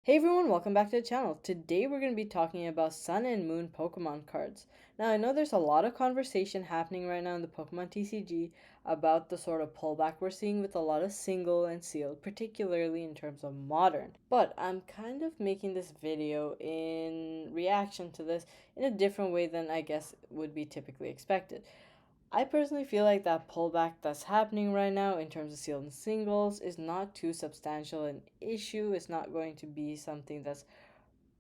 Hey everyone, welcome back to the channel. Today we're going to be talking about Sun and Moon Pokemon cards. Now I know there's a lot of conversation happening right now in the Pokemon TCG about the sort of pullback we're seeing with a lot of single and sealed, particularly in terms of modern. But I'm kind of making this video in reaction to this in a different way than I guess would be typically expected. I personally feel like that pullback that's happening right now in terms of sealed and singles is not too substantial an issue. It's not going to be something that's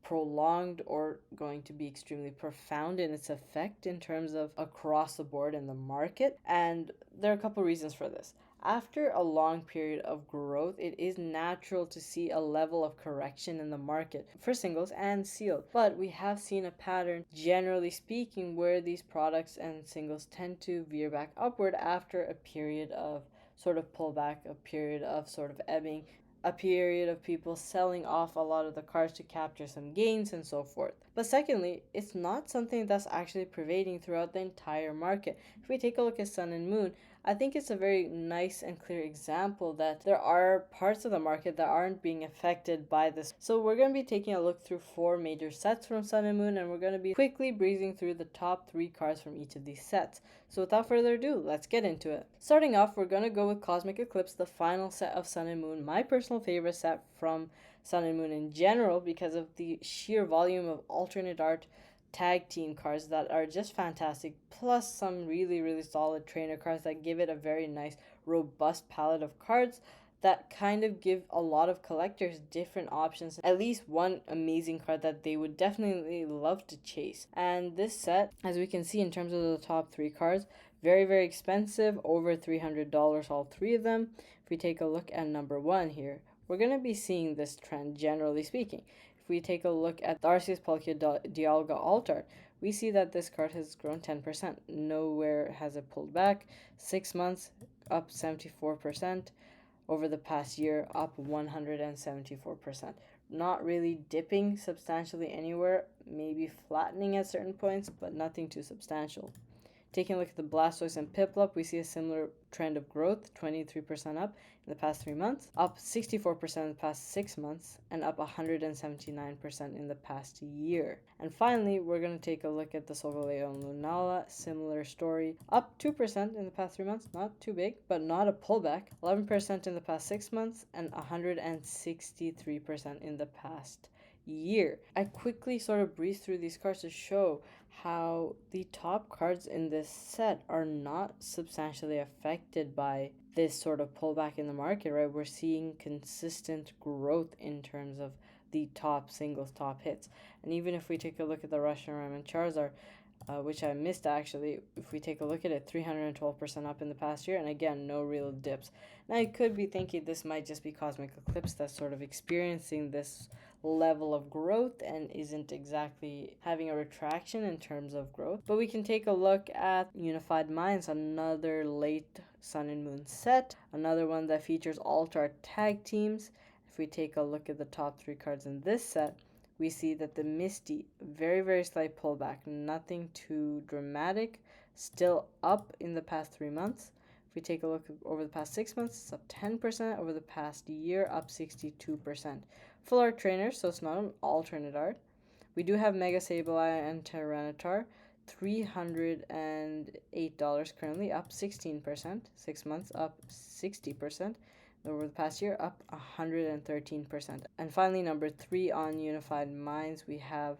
prolonged or going to be extremely profound in its effect in terms of across the board in the market. And there are a couple reasons for this. After a long period of growth, it is natural to see a level of correction in the market for singles and sealed. But we have seen a pattern, generally speaking, where these products and singles tend to veer back upward after a period of sort of pullback, a period of sort of ebbing, a period of people selling off a lot of the cards to capture some gains and so forth. But secondly, it's not something that's actually pervading throughout the entire market. If we take a look at Sun and Moon, I think it's a very nice and clear example that there are parts of the market that aren't being affected by this. So we're going to be taking a look through 4 major sets from Sun and Moon, and we're going to be quickly breezing through the top 3 cards from each of these sets. So without further ado, let's get into it. Starting off, we're going to go with Cosmic Eclipse, the final set of Sun and Moon, my personal favorite set from Sun and Moon in general because of the sheer volume of alternate art tag team cards that are just fantastic, plus some really solid trainer cards that give it a very nice robust palette of cards that kind of give a lot of collectors different options, at least one amazing card that they would definitely love to chase. And this set, as we can see in terms of the top 3 cards, very expensive, over $300 all 3 of them. If we take a look at number 1 here, we're going to be seeing this trend generally speaking. If we take a look at the Arceus Palkia Dialga Alt Art, we see that this card has grown 10%. Nowhere has it pulled back. 6 months, up 74%. Over the past year, up 174%. Not really dipping substantially anywhere, maybe flattening at certain points, but nothing too substantial. Taking a look at the Blastoise and Piplup, we see a similar trend of growth, 23% up in the past 3 months, up 64% in the past 6 months, and up 179% in the past year. And finally, we're going to take a look at the Solgaleo and Lunala, similar story, up 2% in the past 3 months, not too big, but not a pullback, 11% in the past 6 months, and 163% in the past year. I quickly sort of breeze through these cards to show how the top cards in this set are not substantially affected by this sort of pullback in the market, right? We're seeing consistent growth in terms of the top singles, top hits. And even if we take a look at the Reshiram and Charizard, which I missed actually, if we take a look at it, 312% up in the past year, and again, no real dips. Now, you could be thinking this might just be Cosmic Eclipse that's sort of experiencing this level of growth and isn't exactly having a retraction in terms of growth. But we can take a look at Unified Minds, another late Sun and Moon set, another one that features alt-art tag teams. If we take a look at the top 3 cards in this set, we see that the Misty, very slight pullback, nothing too dramatic, still up in the past 3 months. If we take a look over the past 6 months, it's up 10%. Over the past year, up 62%. Full art trainers, so it's not an alternate art. We do have Mega Sableye and Tyranitar, $308 currently, up 16%. 6 months, up 60%. Over the past year, up 113%. And finally, number 3 on Unified Minds, we have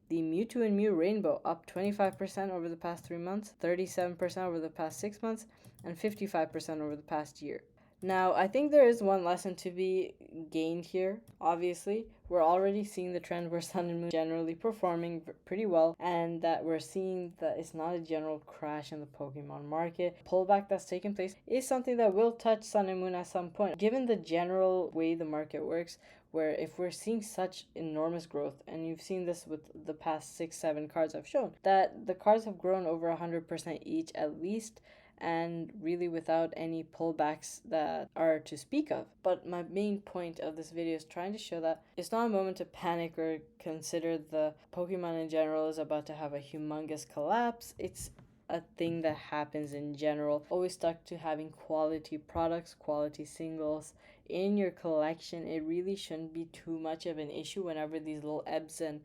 the Mewtwo and Mew Rainbow, up 25% over the past 3 months, 37% over the past 6 months, and 55% over the past year. Now, I think there is one lesson to be gained here. Obviously, we're already seeing the trend where Sun and Moon generally performing pretty well, and that we're seeing that it's not a general crash in the Pokemon market. Pullback that's taken place is something that will touch Sun and Moon at some point. Given the general way the market works, where if we're seeing such enormous growth, and you've seen this with the past 6-7 cards I've shown, that the cards have grown over 100% each at least, and really without any pullbacks that are to speak of. But my main point of this video is trying to show that it's not a moment to panic or consider the Pokemon in general is about to have a humongous collapse. It's a thing that happens in general. Always stuck to having quality products, quality singles in your collection, it really shouldn't be too much of an issue whenever these little ebbs and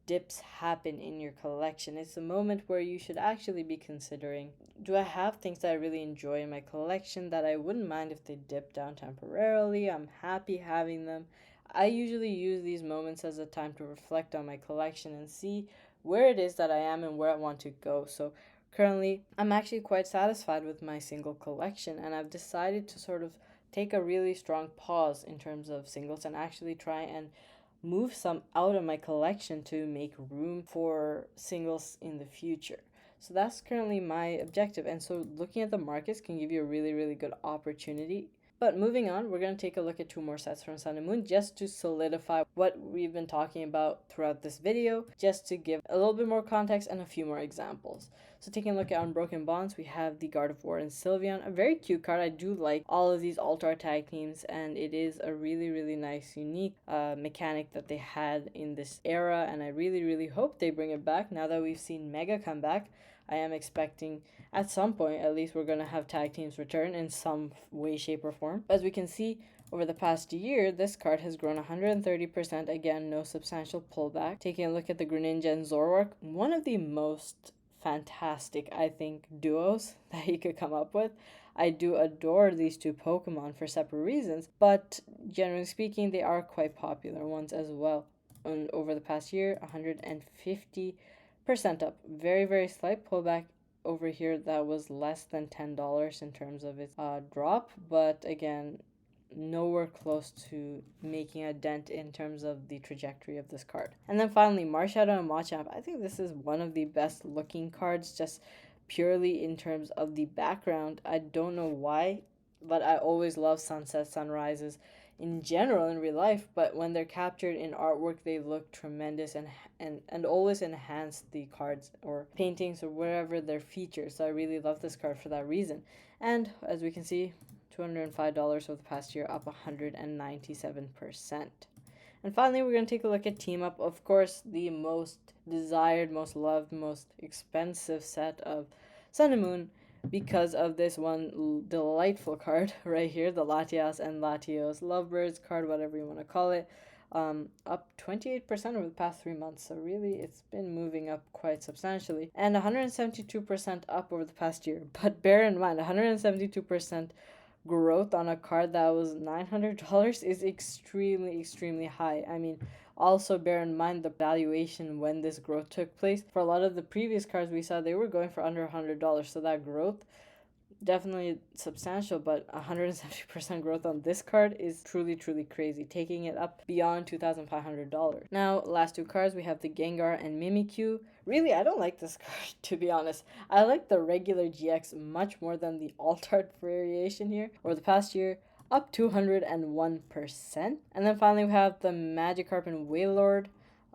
dips happen in your collection. It's a moment where you should actually be considering, do I have things that I really enjoy in my collection that I wouldn't mind if they dip down temporarily? I'm happy having them. I usually use these moments as a time to reflect on my collection and see where it is that I am and where I want to go. So currently, I'm actually quite satisfied with my single collection, and I've decided to sort of take a really strong pause in terms of singles and actually try and move some out of my collection to make room for singles in the future. So that's currently my objective. And so looking at the markets can give you a really, really good opportunity. But moving on, we're going to take a look at two more sets from Sun and Moon just to solidify what we've been talking about throughout this video, just to give a little bit more context and a few more examples. So taking a look at Unbroken Bonds, we have the Guard of War and Sylveon, a very cute card. I do like all of these alt-art tag teams, and it is a really, really nice, unique mechanic that they had in this era, and I really, really hope they bring it back. Now that we've seen Mega come back, I am expecting at some point, at least, we're going to have tag teams return in some way, shape, or form. As we can see, over the past year, this card has grown 130%. Again, no substantial pullback. Taking a look at the Greninja and Zoroark, one of the most fantastic, I think, duos that you could come up with. I do adore these two Pokemon for separate reasons, but generally speaking, they are quite popular ones as well. And over the past year, 150% up. Very, very slight pullback over here that was less than $10 in terms of its drop, but again, nowhere close to making a dent in terms of the trajectory of this card. And then finally, Marshadow and Machamp. I think this is one of the best looking cards, just purely in terms of the background. I don't know why, but I always love sunsets, sunrises in general in real life, but when they're captured in artwork, they look tremendous and always enhance the cards or paintings or wherever they're featured. So I really love this card for that reason. And as we can see, $205 over the past year, up 197%. And finally, we're going to take a look at Team Up. Of course, the most desired, most loved, most expensive set of Sun and Moon, because of this one delightful card right here, the Latias and Latios Lovebirds card, whatever you want to call it. Up 28% over the past 3 months, so really it's been moving up quite substantially, and 172% up over the past year. But bear in mind, 172% growth on a card that was $900 is extremely high. I mean, also bear in mind the valuation when this growth took place. For a lot of the previous cards we saw, they were going for under $100, so that growth definitely substantial, but 170% growth on this card is truly crazy, taking it up beyond $2,500. Now, last two cards, we have the Gengar and Mimikyu. Really, I don't like this card, to be honest. I like the regular GX much more than the alt-art variation here. Over the past year, up 201%. And then finally, we have the Magikarp and Wailord.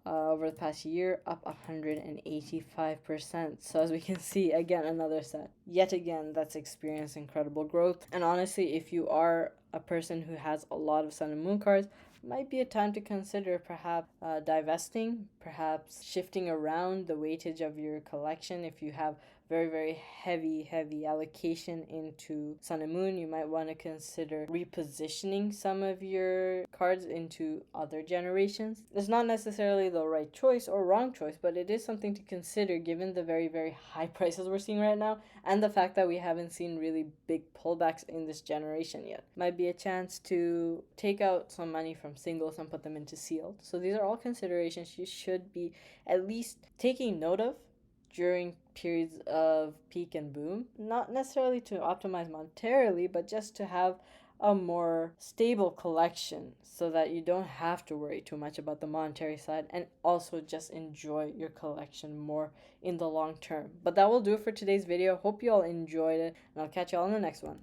Over the past year, up 185%. So as we can see, again, another set yet again that's experienced incredible growth. And honestly, if you are a person who has a lot of Sun and Moon cards, might be a time to consider perhaps divesting, perhaps shifting around the weightage of your collection. If you have very heavy allocation into Sun and Moon, you might want to consider repositioning some of your cards into other generations. It's not necessarily the right choice or wrong choice, but it is something to consider given the very high prices we're seeing right now and the fact that we haven't seen really big pullbacks in this generation yet. Might be a chance to take out some money from singles and put them into sealed. So these are all considerations you should be at least taking note of during periods of peak and boom. Not necessarily to optimize monetarily, but just to have a more stable collection so that you don't have to worry too much about the monetary side and also just enjoy your collection more in the long term. But that will do it for today's video. Hope you all enjoyed it, and I'll catch you all in the next one.